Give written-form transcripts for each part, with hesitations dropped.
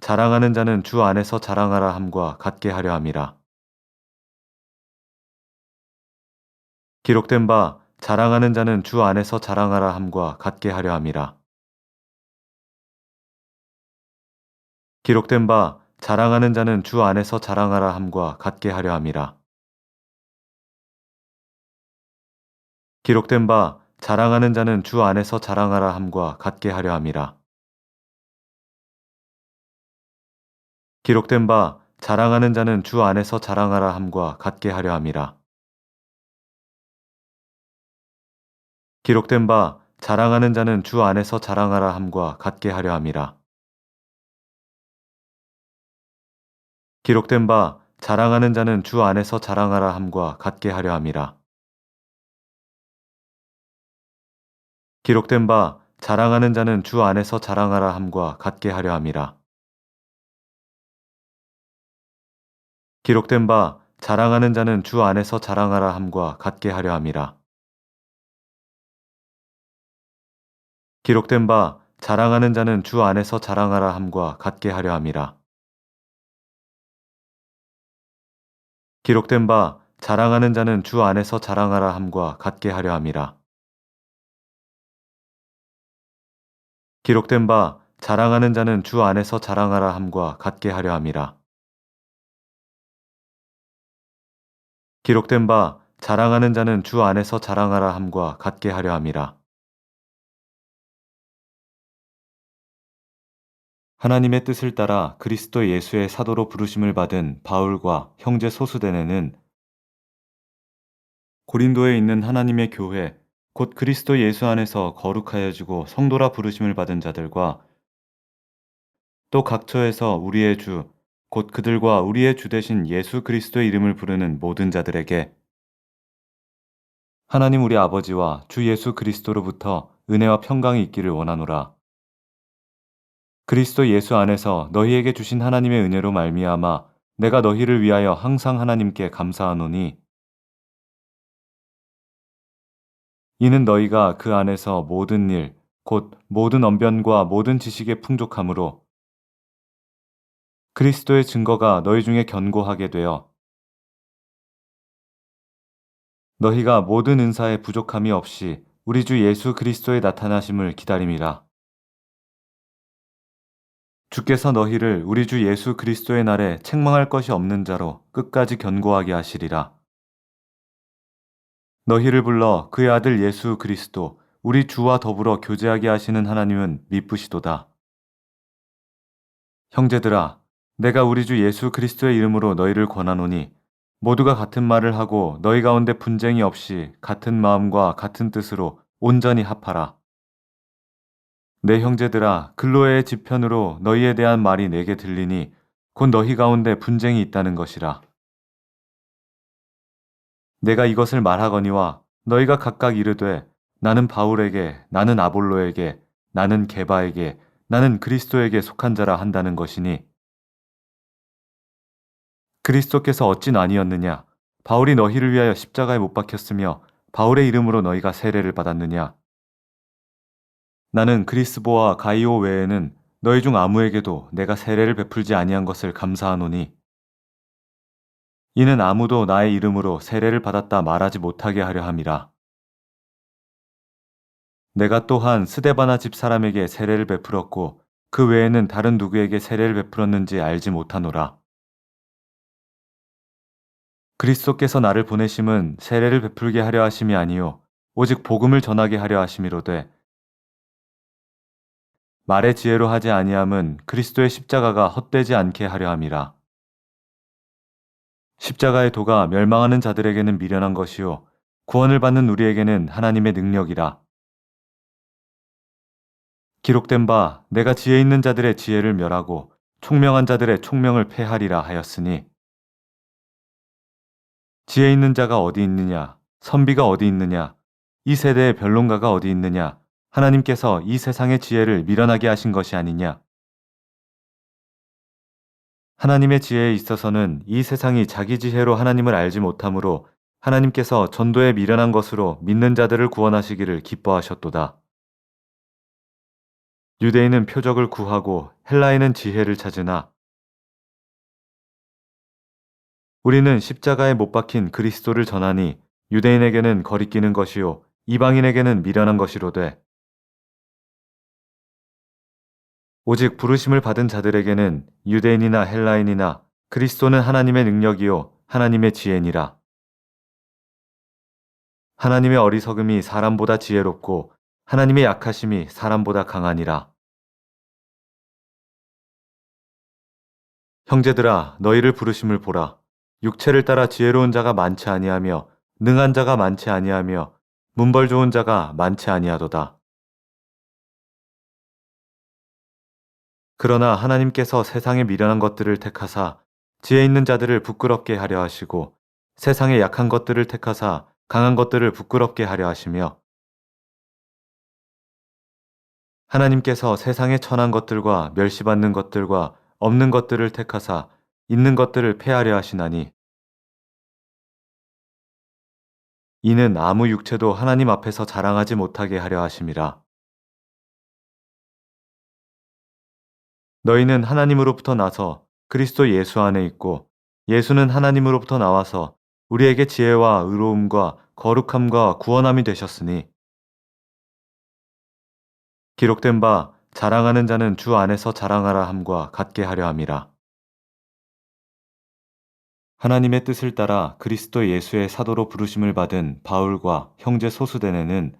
자랑하는 자는 주 안에서 자랑하라 함과 같게 하려 함이라. 기록된 바 자랑하는 자는 주 안에서 자랑하라 함과 같게 하려 함이라. 기록된 바 자랑하는 자는 주 안에서 자랑하라 함과 같게 하려 함이라. 기록된 바 자랑하는 자는 주 안에서 자랑하라 함과 같게 하려 함이라. 기록된 바 자랑하는 자는 주 안에서 자랑하라 함과 같게 하려 함이라. 기록된 바 자랑하는 자는 주 안에서 자랑하라 함과 같게 하려 함이라. 기록된 바 자랑하는 자는 주 안에서 자랑하라 함과 같게 하려 함이라. 기록된 바 자랑하는 자는 주 안에서 자랑하라 함과 같게 하려 함이라. 기록된 바 자랑하는 자는 주 안에서 자랑하라 함과 같게 하려 함이라. 기록된 바 자랑하는 자는 주 안에서 자랑하라 함과 같게 하려 함이라. 기록된 바 자랑하는 자는 주 안에서 자랑하라 함과 같게 하려 함이라. 기록된 바 자랑하는 자는 주 안에서 자랑하라 함과 같게 하려 함이라. 기록된 바 자랑하는 자는 주 안에서 자랑하라 함과 같게 하려 함이라. 하나님의 뜻을 따라 그리스도 예수의 사도로 부르심을 받은 바울과 형제 소수대네는 고린도에 있는 하나님의 교회, 곧 그리스도 예수 안에서 거룩하여지고 성도라 부르심을 받은 자들과 또 각처에서 우리의 주, 곧 그들과 우리의 주 되신 예수 그리스도의 이름을 부르는 모든 자들에게 하나님 우리 아버지와 주 예수 그리스도로부터 은혜와 평강이 있기를 원하노라. 그리스도 예수 안에서 너희에게 주신 하나님의 은혜로 말미암아 내가 너희를 위하여 항상 하나님께 감사하노니 이는 너희가 그 안에서 모든 일, 곧 모든 언변과 모든 지식의 풍족함으로 그리스도의 증거가 너희 중에 견고하게 되어 너희가 모든 은사에 부족함이 없이 우리 주 예수 그리스도의 나타나심을 기다림이라. 주께서 너희를 우리 주 예수 그리스도의 날에 책망할 것이 없는 자로 끝까지 견고하게 하시리라. 너희를 불러 그의 아들 예수 그리스도 우리 주와 더불어 교제하게 하시는 하나님은 미쁘시도다. 형제들아, 내가 우리 주 예수 그리스도의 이름으로 너희를 권하노니 모두가 같은 말을 하고 너희 가운데 분쟁이 없이 같은 마음과 같은 뜻으로 온전히 합하라. 내 형제들아, 글로의 지편으로 너희에 대한 말이 내게 들리니 곧 너희 가운데 분쟁이 있다는 것이라. 내가 이것을 말하거니와 너희가 각각 이르되 나는 바울에게, 나는 아볼로에게, 나는 게바에게, 나는 그리스도에게 속한 자라 한다는 것이니 그리스도께서 어찌 아니었느냐? 바울이 너희를 위하여 십자가에 못 박혔으며 바울의 이름으로 너희가 세례를 받았느냐? 나는 그리스보와 가이오 외에는 너희 중 아무에게도 내가 세례를 베풀지 아니한 것을 감사하노니 이는 아무도 나의 이름으로 세례를 받았다 말하지 못하게 하려 함이라. 내가 또한 스데바나 집 사람에게 세례를 베풀었고 그 외에는 다른 누구에게 세례를 베풀었는지 알지 못하노라. 그리스도께서 나를 보내심은 세례를 베풀게 하려 하심이 아니요 오직 복음을 전하게 하려 하심이로되 말의 지혜로 하지 아니함은 그리스도의 십자가가 헛되지 않게 하려 함이라. 십자가의 도가 멸망하는 자들에게는 미련한 것이요 구원을 받는 우리에게는 하나님의 능력이라. 기록된 바 내가 지혜 있는 자들의 지혜를 멸하고 총명한 자들의 총명을 패하리라 하였으니 지혜 있는 자가 어디 있느냐? 선비가 어디 있느냐? 이 세대의 변론가가 어디 있느냐? 하나님께서 이 세상의 지혜를 미련하게 하신 것이 아니냐? 하나님의 지혜에 있어서는 이 세상이 자기 지혜로 하나님을 알지 못하므로 하나님께서 전도에 미련한 것으로 믿는 자들을 구원하시기를 기뻐하셨도다. 유대인은 표적을 구하고 헬라인은 지혜를 찾으나 우리는 십자가에 못 박힌 그리스도를 전하니 유대인에게는 거리끼는 것이요 이방인에게는 미련한 것이로되 오직 부르심을 받은 자들에게는 유대인이나 헬라인이나 그리스도는 하나님의 능력이요 하나님의 지혜니라. 하나님의 어리석음이 사람보다 지혜롭고 하나님의 약하심이 사람보다 강하니라. 형제들아 너희를 부르심을 보라. 육체를 따라 지혜로운 자가 많지 아니하며 능한 자가 많지 아니하며 문벌 좋은 자가 많지 아니하도다. 그러나 하나님께서 세상의 미련한 것들을 택하사 지혜 있는 자들을 부끄럽게 하려 하시고 세상의 약한 것들을 택하사 강한 것들을 부끄럽게 하려 하시며 하나님께서 세상의 천한 것들과 멸시받는 것들과 없는 것들을 택하사 있는 것들을 폐하려 하시나니 이는 아무 육체도 하나님 앞에서 자랑하지 못하게 하려 하심이라. 너희는 하나님으로부터 나서 그리스도 예수 안에 있고 예수는 하나님으로부터 나와서 우리에게 지혜와 의로움과 거룩함과 구원함이 되셨으니 기록된 바 자랑하는 자는 주 안에서 자랑하라 함과 같게 하려 함이라. 하나님의 뜻을 따라 그리스도 예수의 사도로 부르심을 받은 바울과 형제 소수대네는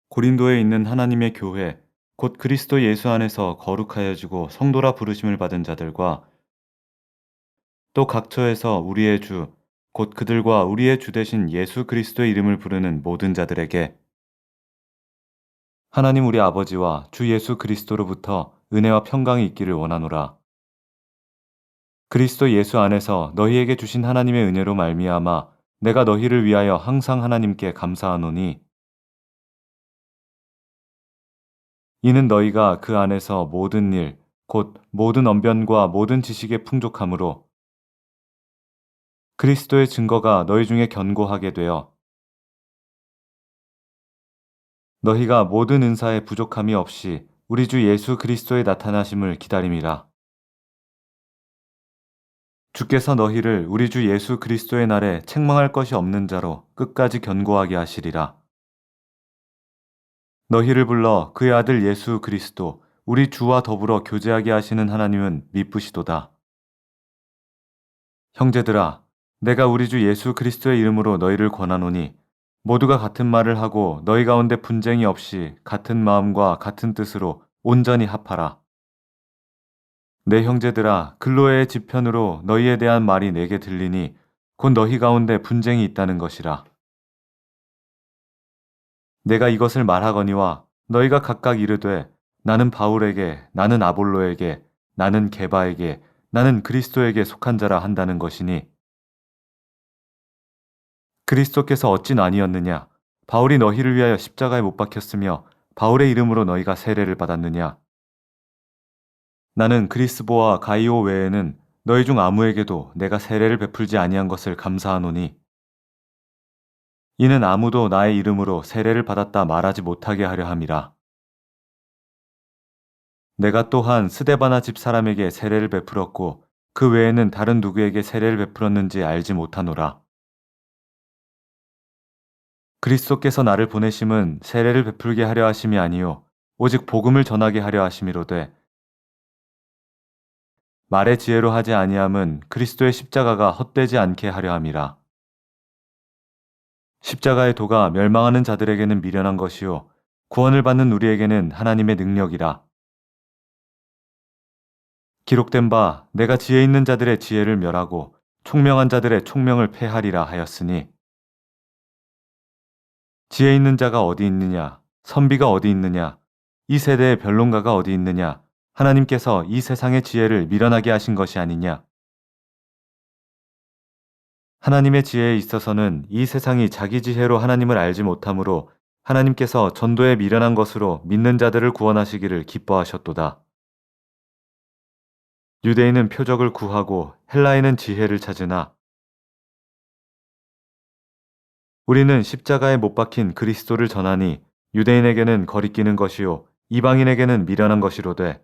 고린도에 있는 하나님의 교회 곧 그리스도 예수 안에서 거룩하여지고 성도라 부르심을 받은 자들과 또 각처에서 우리의 주 곧 그들과 우리의 주 되신 예수 그리스도의 이름을 부르는 모든 자들에게 하나님 우리 아버지와 주 예수 그리스도로부터 은혜와 평강이 있기를 원하노라. 그리스도 예수 안에서 너희에게 주신 하나님의 은혜로 말미암아 내가 너희를 위하여 항상 하나님께 감사하노니 이는 너희가 그 안에서 모든 일 곧 모든 언변과 모든 지식의 풍족함으로 그리스도의 증거가 너희 중에 견고하게 되어 너희가 모든 은사에 부족함이 없이 우리 주 예수 그리스도의 나타나심을 기다림이라. 주께서 너희를 우리 주 예수 그리스도의 날에 책망할 것이 없는 자로 끝까지 견고하게 하시리라. 너희를 불러 그의 아들 예수 그리스도 우리 주와 더불어 교제하게 하시는 하나님은 미쁘시도다. 형제들아, 내가 우리 주 예수 그리스도의 이름으로 너희를 권하노니 모두가 같은 말을 하고 너희 가운데 분쟁이 없이 같은 마음과 같은 뜻으로 온전히 합하라. 내 형제들아, 글로의 지편으로 너희에 대한 말이 내게 들리니 곧 너희 가운데 분쟁이 있다는 것이라. 내가 이것을 말하거니와 너희가 각각 이르되 나는 바울에게, 나는 아볼로에게, 나는 게바에게, 나는 그리스도에게 속한 자라 한다는 것이니 그리스도께서 어찌 아니었느냐? 바울이 너희를 위하여 십자가에 못 박혔으며 바울의 이름으로 너희가 세례를 받았느냐? 나는 그리스보와 가이오 외에는 너희 중 아무에게도 내가 세례를 베풀지 아니한 것을 감사하노니 이는 아무도 나의 이름으로 세례를 받았다 말하지 못하게 하려 함이라. 내가 또한 스데바나 집 사람에게 세례를 베풀었고 그 외에는 다른 누구에게 세례를 베풀었는지 알지 못하노라. 그리스도께서 나를 보내심은 세례를 베풀게 하려 하심이 아니요 오직 복음을 전하게 하려 하심이로되 말의 지혜로 하지 아니함은 그리스도의 십자가가 헛되지 않게 하려 함이라. 십자가의 도가 멸망하는 자들에게는 미련한 것이요 구원을 받는 우리에게는 하나님의 능력이라. 기록된 바 내가 지혜 있는 자들의 지혜를 멸하고 총명한 자들의 총명을 폐하리라 하였으니 지혜 있는 자가 어디 있느냐 선비가 어디 있느냐 이 세대의 변론가가 어디 있느냐 하나님께서 이 세상의 지혜를 미련하게 하신 것이 아니냐. 하나님의 지혜에 있어서는 이 세상이 자기 지혜로 하나님을 알지 못하므로 하나님께서 전도에 미련한 것으로 믿는 자들을 구원하시기를 기뻐하셨도다. 유대인은 표적을 구하고 헬라인은 지혜를 찾으나 우리는 십자가에 못 박힌 그리스도를 전하니 유대인에게는 거리끼는 것이요 이방인에게는 미련한 것이로되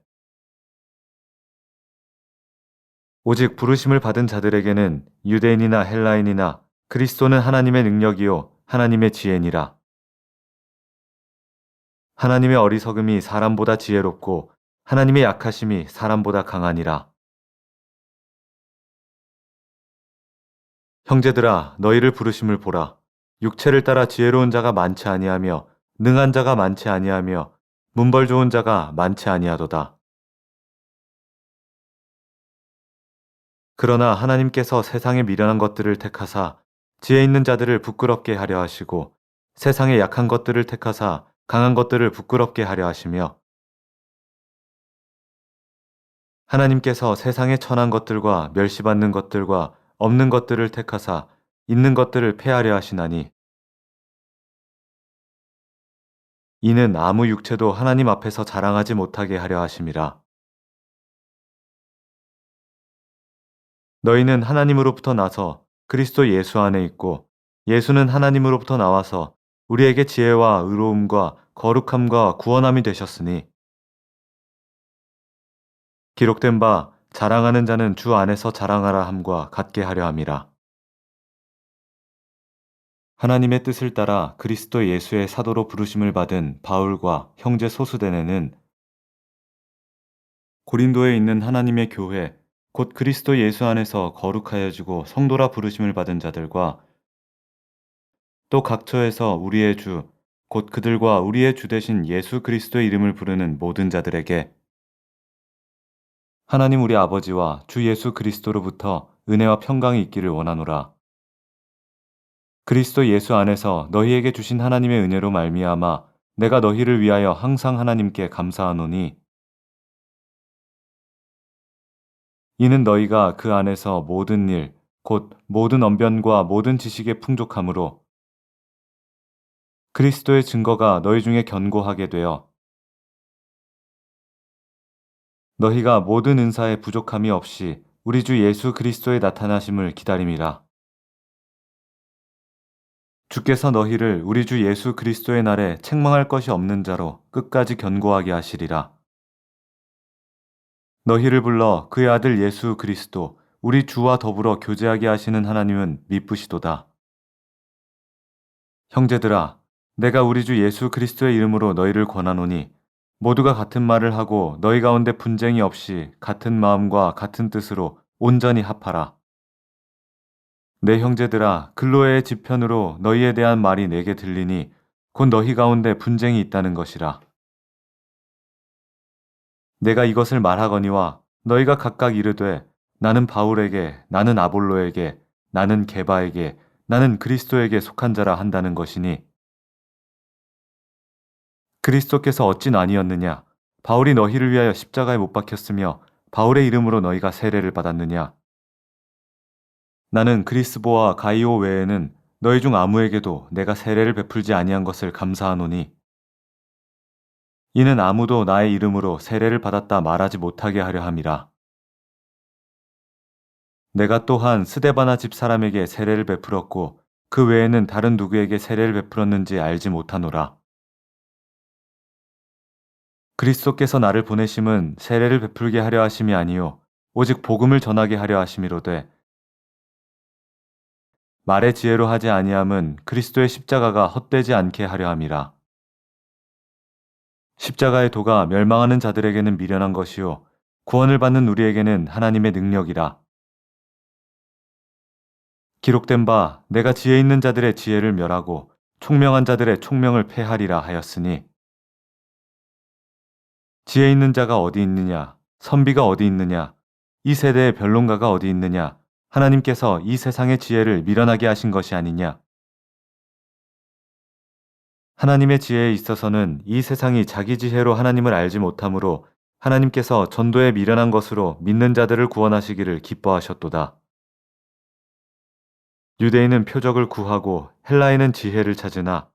오직 부르심을 받은 자들에게는 유대인이나 헬라인이나 그리스도는 하나님의 능력이요 하나님의 지혜니라. 하나님의 어리석음이 사람보다 지혜롭고 하나님의 약하심이 사람보다 강하니라. 형제들아 너희를 부르심을 보라. 육체를 따라 지혜로운 자가 많지 아니하며 능한 자가 많지 아니하며 문벌 좋은 자가 많지 아니하도다. 그러나 하나님께서 세상에 미련한 것들을 택하사 지혜 있는 자들을 부끄럽게 하려 하시고 세상에 약한 것들을 택하사 강한 것들을 부끄럽게 하려 하시며 하나님께서 세상의 천한 것들과 멸시받는 것들과 없는 것들을 택하사 있는 것들을 폐하려 하시나니 이는 아무 육체도 하나님 앞에서 자랑하지 못하게 하려 하심이라. 너희는 하나님으로부터 나서 그리스도 예수 안에 있고 예수는 하나님으로부터 나와서 우리에게 지혜와 의로움과 거룩함과 구원함이 되셨으니 기록된 바 자랑하는 자는 주 안에서 자랑하라 함과 같게 하려 함이라. 하나님의 뜻을 따라 그리스도 예수의 사도로 부르심을 받은 바울과 형제 소수대네는 고린도에 있는 하나님의 교회 곧 그리스도 예수 안에서 거룩하여지고 성도라 부르심을 받은 자들과 또 각처에서 우리의 주 곧 그들과 우리의 주 되신 예수 그리스도의 이름을 부르는 모든 자들에게 하나님 우리 아버지와 주 예수 그리스도로부터 은혜와 평강이 있기를 원하노라. 그리스도 예수 안에서 너희에게 주신 하나님의 은혜로 말미암아 내가 너희를 위하여 항상 하나님께 감사하노니 이는 너희가 그 안에서 모든 일 곧 모든 언변과 모든 지식의 풍족함으로 그리스도의 증거가 너희 중에 견고하게 되어 너희가 모든 은사에 부족함이 없이 우리 주 예수 그리스도의 나타나심을 기다림이라. 주께서 너희를 우리 주 예수 그리스도의 날에 책망할 것이 없는 자로 끝까지 견고하게 하시리라. 너희를 불러 그의 아들 예수 그리스도 우리 주와 더불어 교제하게 하시는 하나님은 미쁘시도다. 형제들아, 내가 우리 주 예수 그리스도의 이름으로 너희를 권하노니 모두가 같은 말을 하고 너희 가운데 분쟁이 없이 같은 마음과 같은 뜻으로 온전히 합하라. 내 형제들아, 글로의 지편으로 너희에 대한 말이 내게 들리니 곧 너희 가운데 분쟁이 있다는 것이라. 내가 이것을 말하거니와 너희가 각각 이르되 나는 바울에게, 나는 아볼로에게, 나는 게바에게, 나는 그리스도에게 속한 자라 한다는 것이니 그리스도께서 어찌 아니었느냐? 바울이 너희를 위하여 십자가에 못 박혔으며 바울의 이름으로 너희가 세례를 받았느냐? 나는 그리스보와 가이오 외에는 너희 중 아무에게도 내가 세례를 베풀지 아니한 것을 감사하노니 이는 아무도 나의 이름으로 세례를 받았다 말하지 못하게 하려 함이라. 내가 또한 스데바나 집 사람에게 세례를 베풀었고 그 외에는 다른 누구에게 세례를 베풀었는지 알지 못하노라. 그리스도께서 나를 보내심은 세례를 베풀게 하려 하심이 아니요 오직 복음을 전하게 하려 하심이로되 말의 지혜로 하지 아니함은 그리스도의 십자가가 헛되지 않게 하려 함이라. 십자가의 도가 멸망하는 자들에게는 미련한 것이요 구원을 받는 우리에게는 하나님의 능력이라. 기록된 바 내가 지혜 있는 자들의 지혜를 멸하고 총명한 자들의 총명을 폐하리라 하였으니 지혜 있는 자가 어디 있느냐 선비가 어디 있느냐 이 세대의 변론가가 어디 있느냐 하나님께서 이 세상의 지혜를 미련하게 하신 것이 아니냐. 하나님의 지혜에 있어서는 이 세상이 자기 지혜로 하나님을 알지 못하므로 하나님께서 전도에 미련한 것으로 믿는 자들을 구원하시기를 기뻐하셨도다. 유대인은 표적을 구하고 헬라인은 지혜를 찾으나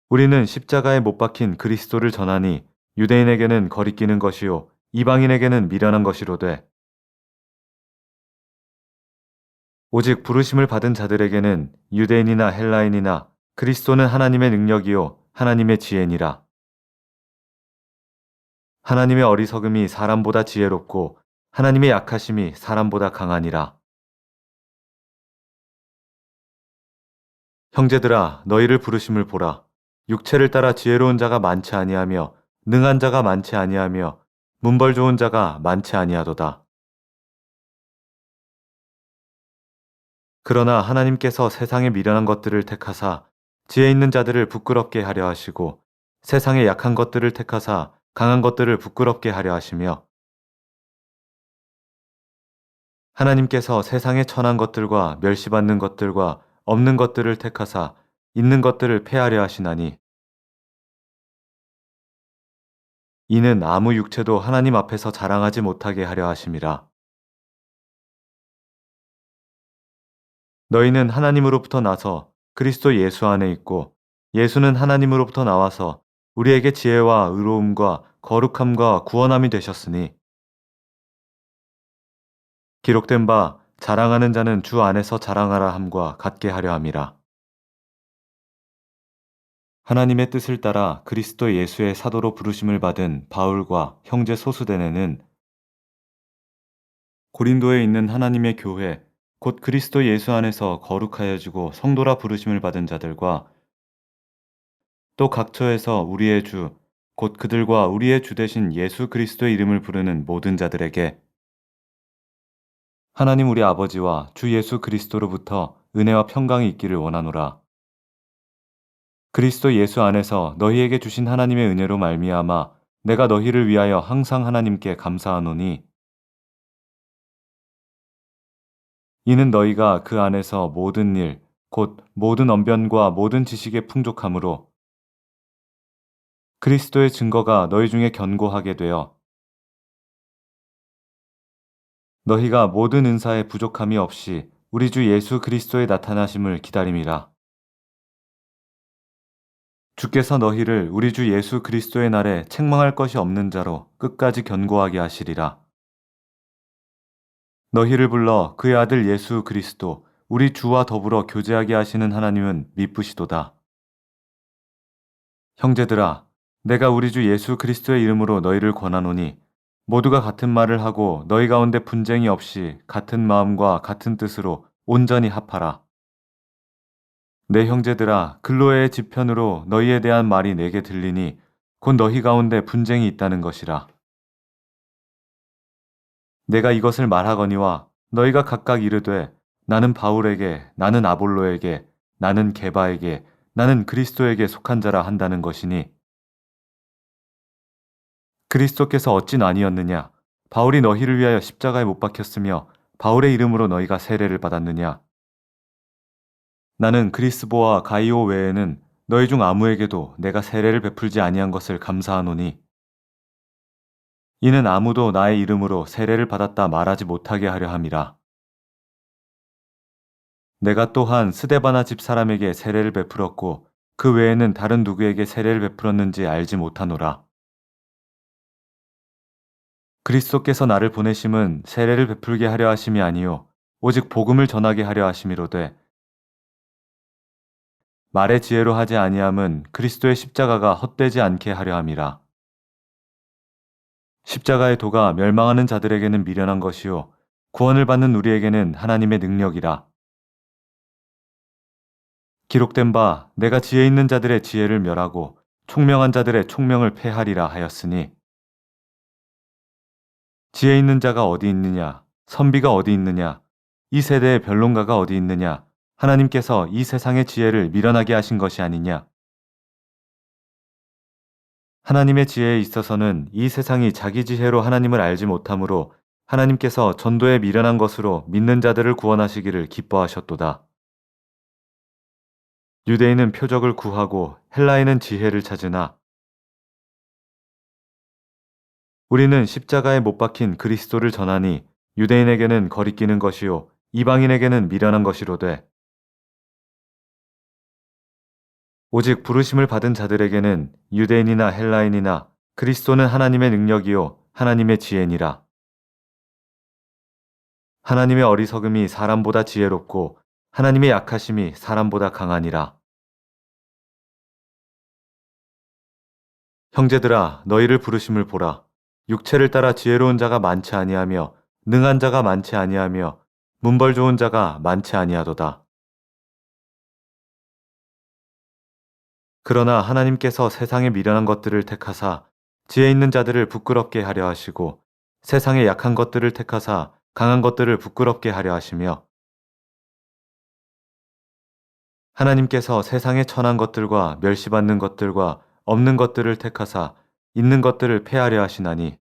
우리는 십자가에 못 박힌 그리스도를 전하니 유대인에게는 거리끼는 것이요 이방인에게는 미련한 것이로되 오직 부르심을 받은 자들에게는 유대인이나 헬라인이나 그리스도는 하나님의 능력이요 하나님의 지혜니라. 하나님의 어리석음이 사람보다 지혜롭고 하나님의 약하심이 사람보다 강하니라. 형제들아, 너희를 부르심을 보라. 육체를 따라 지혜로운 자가 많지 아니하며 능한 자가 많지 아니하며 문벌 좋은 자가 많지 아니하도다. 그러나 하나님께서 세상에 미련한 것들을 택하사 지혜 있는 자들을 부끄럽게 하려 하시고 세상에 약한 것들을 택하사 강한 것들을 부끄럽게 하려 하시며 하나님께서 세상의 천한 것들과 멸시받는 것들과 없는 것들을 택하사 있는 것들을 패하려 하시나니 이는 아무 육체도 하나님 앞에서 자랑하지 못하게 하려 하심이라. 너희는 하나님으로부터 나서 그리스도 예수 안에 있고 예수는 하나님으로부터 나와서 우리에게 지혜와 의로움과 거룩함과 구원함이 되셨으니 기록된 바 자랑하는 자는 주 안에서 자랑하라 함과 같게 하려 함이라. 하나님의 뜻을 따라 그리스도 예수의 사도로 부르심을 받은 바울과 형제 소수대네는 고린도에 있는 하나님의 교회 곧 그리스도 예수 안에서 거룩하여지고 성도라 부르심을 받은 자들과 또 각처에서 우리의 주 곧 그들과 우리의 주 되신 예수 그리스도의 이름을 부르는 모든 자들에게 하나님 우리 아버지와 주 예수 그리스도로부터 은혜와 평강이 있기를 원하노라. 그리스도 예수 안에서 너희에게 주신 하나님의 은혜로 말미암아 내가 너희를 위하여 항상 하나님께 감사하노니 이는 너희가 그 안에서 모든 일 곧 모든 언변과 모든 지식의 풍족함으로 그리스도의 증거가 너희 중에 견고하게 되어 너희가 모든 은사에 부족함이 없이 우리 주 예수 그리스도의 나타나심을 기다림이라. 주께서 너희를 우리 주 예수 그리스도의 날에 책망할 것이 없는 자로 끝까지 견고하게 하시리라. 너희를 불러 그의 아들 예수 그리스도 우리 주와 더불어 교제하게 하시는 하나님은 미쁘시도다. 형제들아, 내가 우리 주 예수 그리스도의 이름으로 너희를 권하노니 모두가 같은 말을 하고 너희 가운데 분쟁이 없이 같은 마음과 같은 뜻으로 온전히 합하라. 내 형제들아, 글로의 지편으로 너희에 대한 말이 내게 들리니 곧 너희 가운데 분쟁이 있다는 것이라. 내가 이것을 말하거니와 너희가 각각 이르되 나는 바울에게, 나는 아볼로에게, 나는 게바에게, 나는 그리스도에게 속한 자라 한다는 것이니 그리스도께서 어찌 아니었느냐? 바울이 너희를 위하여 십자가에 못 박혔으며 바울의 이름으로 너희가 세례를 받았느냐? 나는 그리스보와 가이오 외에는 너희 중 아무에게도 내가 세례를 베풀지 아니한 것을 감사하노니 이는 아무도 나의 이름으로 세례를 받았다 말하지 못하게 하려 함이라. 내가 또한 스데바나 집 사람에게 세례를 베풀었고 그 외에는 다른 누구에게 세례를 베풀었는지 알지 못하노라. 그리스도께서 나를 보내심은 세례를 베풀게 하려 하심이 아니요 오직 복음을 전하게 하려 하심이로되 말의 지혜로 하지 아니함은 그리스도의 십자가가 헛되지 않게 하려 함이라. 십자가의 도가 멸망하는 자들에게는 미련한 것이요 구원을 받는 우리에게는 하나님의 능력이라. 기록된 바 내가 지혜 있는 자들의 지혜를 멸하고 총명한 자들의 총명을 패하리라 하였으니 지혜 있는 자가 어디 있느냐 선비가 어디 있느냐 이 세대의 변론가가 어디 있느냐 하나님께서 이 세상의 지혜를 미련하게 하신 것이 아니냐. 하나님의 지혜에 있어서는 이 세상이 자기 지혜로 하나님을 알지 못하므로 하나님께서 전도에 미련한 것으로 믿는 자들을 구원하시기를 기뻐하셨도다. 유대인은 표적을 구하고 헬라인은 지혜를 찾으나 우리는 십자가에 못 박힌 그리스도를 전하니 유대인에게는 거리끼는 것이요 이방인에게는 미련한 것이로되 오직 부르심을 받은 자들에게는 유대인이나 헬라인이나 그리스도는 하나님의 능력이요 하나님의 지혜니라. 하나님의 어리석음이 사람보다 지혜롭고 하나님의 약하심이 사람보다 강하니라. 형제들아, 너희를 부르심을 보라. 육체를 따라 지혜로운 자가 많지 아니하며 능한 자가 많지 아니하며 문벌 좋은 자가 많지 아니하도다. 그러나 하나님께서 세상에 미련한 것들을 택하사 지혜 있는 자들을 부끄럽게 하려 하시고 세상에 약한 것들을 택하사 강한 것들을 부끄럽게 하려 하시며 하나님께서 세상의 천한 것들과 멸시받는 것들과 없는 것들을 택하사 있는 것들을 패하려 하시나니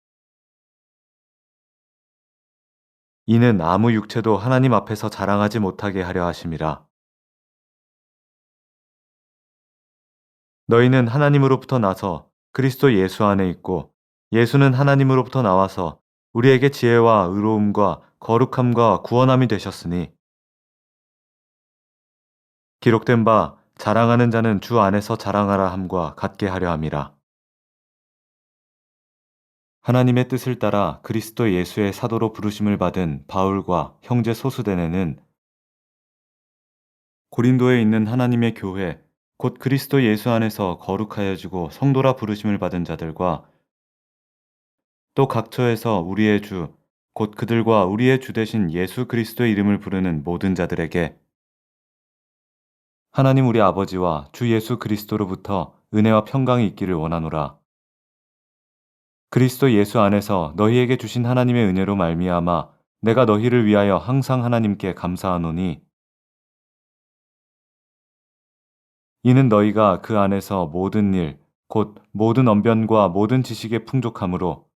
이는 아무 육체도 하나님 앞에서 자랑하지 못하게 하려 하심이라. 너희는 하나님으로부터 나서 그리스도 예수 안에 있고 예수는 하나님으로부터 나와서 우리에게 지혜와 의로움과 거룩함과 구원함이 되셨으니 기록된 바 자랑하는 자는 주 안에서 자랑하라 함과 같게 하려 함이라. 하나님의 뜻을 따라 그리스도 예수의 사도로 부르심을 받은 바울과 형제 소수대네는 고린도에 있는 하나님의 교회 곧 그리스도 예수 안에서 거룩하여지고 성도라 부르심을 받은 자들과 또 각처에서 우리의 주 곧 그들과 우리의 주 되신 예수 그리스도의 이름을 부르는 모든 자들에게 하나님 우리 아버지와 주 예수 그리스도로부터 은혜와 평강이 있기를 원하노라. 그리스도 예수 안에서 너희에게 주신 하나님의 은혜로 말미암아 내가 너희를 위하여 항상 하나님께 감사하노니 이는 너희가 그 안에서 모든 일 곧 모든 언변과 모든 지식의 풍족함으로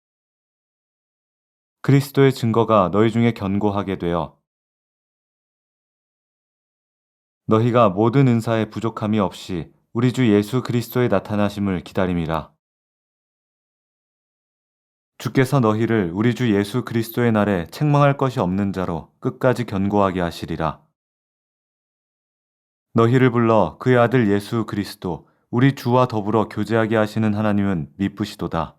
그리스도의 증거가 너희 중에 견고하게 되어 너희가 모든 은사에 부족함이 없이 우리 주 예수 그리스도의 나타나심을 기다림이라. 주께서 너희를 우리 주 예수 그리스도의 날에 책망할 것이 없는 자로 끝까지 견고하게 하시리라. 너희를 불러 그의 아들 예수 그리스도 우리 주와 더불어 교제하게 하시는 하나님은 미쁘시도다.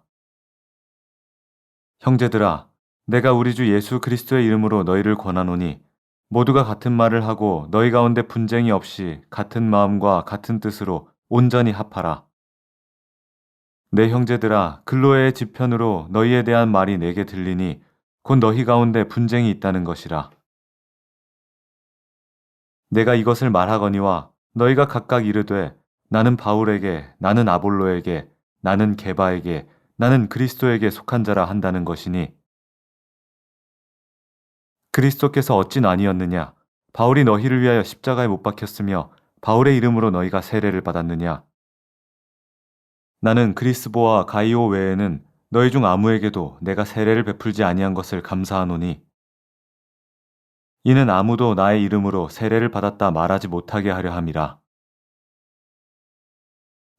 형제들아, 내가 우리 주 예수 그리스도의 이름으로 너희를 권하노니 모두가 같은 말을 하고 너희 가운데 분쟁이 없이 같은 마음과 같은 뜻으로 온전히 합하라. 내 형제들아, 글로의 지편으로 너희에 대한 말이 내게 들리니 곧 너희 가운데 분쟁이 있다는 것이라. 내가 이것을 말하거니와 너희가 각각 이르되 나는 바울에게, 나는 아볼로에게, 나는 게바에게, 나는 그리스도에게 속한 자라 한다는 것이니 그리스도께서 어찌 아니었느냐? 바울이 너희를 위하여 십자가에 못 박혔으며 바울의 이름으로 너희가 세례를 받았느냐? 나는 그리스보와 가이오 외에는 너희 중 아무에게도 내가 세례를 베풀지 아니한 것을 감사하노니 이는 아무도 나의 이름으로 세례를 받았다 말하지 못하게 하려 함이라.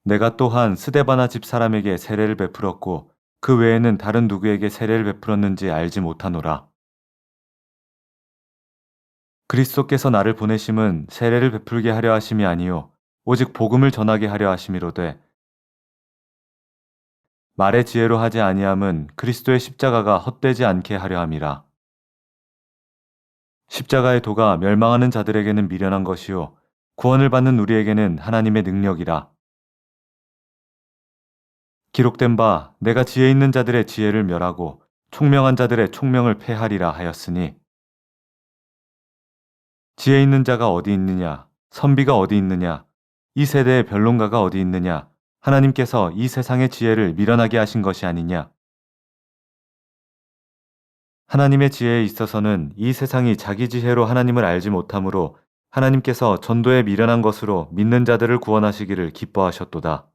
내가 또한 스데바나 집 사람에게 세례를 베풀었고 그 외에는 다른 누구에게 세례를 베풀었는지 알지 못하노라. 그리스도께서 나를 보내심은 세례를 베풀게 하려 하심이 아니요 오직 복음을 전하게 하려 하심이로되 말의 지혜로 하지 아니함은 그리스도의 십자가가 헛되지 않게 하려 함이라. 십자가의 도가 멸망하는 자들에게는 미련한 것이요 구원을 받는 우리에게는 하나님의 능력이라. 기록된 바 내가 지혜 있는 자들의 지혜를 멸하고 총명한 자들의 총명을 패하리라 하였으니 지혜 있는 자가 어디 있느냐 선비가 어디 있느냐 이 세대의 변론가가 어디 있느냐 하나님께서 이 세상의 지혜를 미련하게 하신 것이 아니냐. 하나님의 지혜에 있어서는 이 세상이 자기 지혜로 하나님을 알지 못하므로 하나님께서 전도에 미련한 것으로 믿는 자들을 구원하시기를 기뻐하셨도다.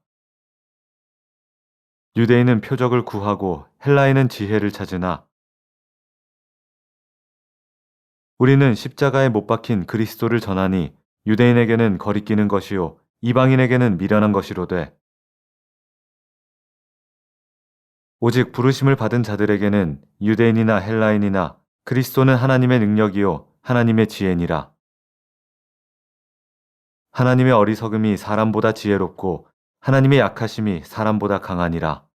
유대인은 표적을 구하고 헬라인은 지혜를 찾으나 우리는 십자가에 못 박힌 그리스도를 전하니 유대인에게는 거리끼는 것이요 이방인에게는 미련한 것이로되 오직 부르심을 받은 자들에게는 유대인이나 헬라인이나 그리스도는 하나님의 능력이요 하나님의 지혜니라. 하나님의 어리석음이 사람보다 지혜롭고 하나님의 약하심이 사람보다 강하니라.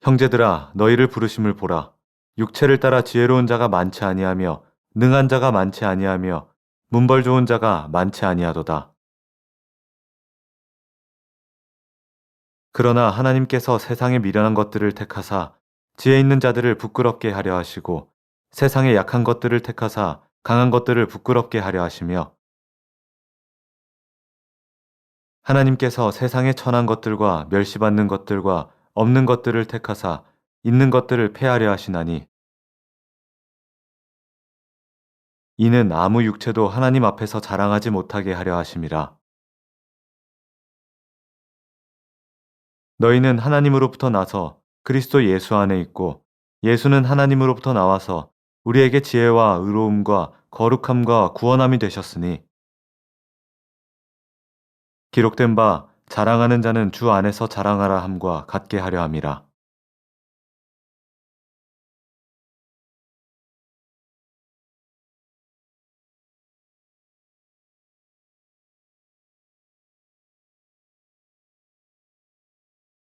형제들아 너희를 부르심을 보라. 육체를 따라 지혜로운 자가 많지 아니하며 능한 자가 많지 아니하며 문벌 좋은 자가 많지 아니하도다. 그러나 하나님께서 세상의 미련한 것들을 택하사 지혜 있는 자들을 부끄럽게 하려 하시고 세상의 약한 것들을 택하사 강한 것들을 부끄럽게 하려 하시며 하나님께서 세상의 천한 것들과 멸시받는 것들과 없는 것들을 택하사 있는 것들을 폐하려 하시나니 이는 아무 육체도 하나님 앞에서 자랑하지 못하게 하려 하심이라. 너희는 하나님으로부터 나서 그리스도 예수 안에 있고 예수는 하나님으로부터 나와서 우리에게 지혜와 의로움과 거룩함과 구원함이 되셨으니 기록된 바 자랑하는 자는 주 안에서 자랑하라 함과 같게 하려 함이라.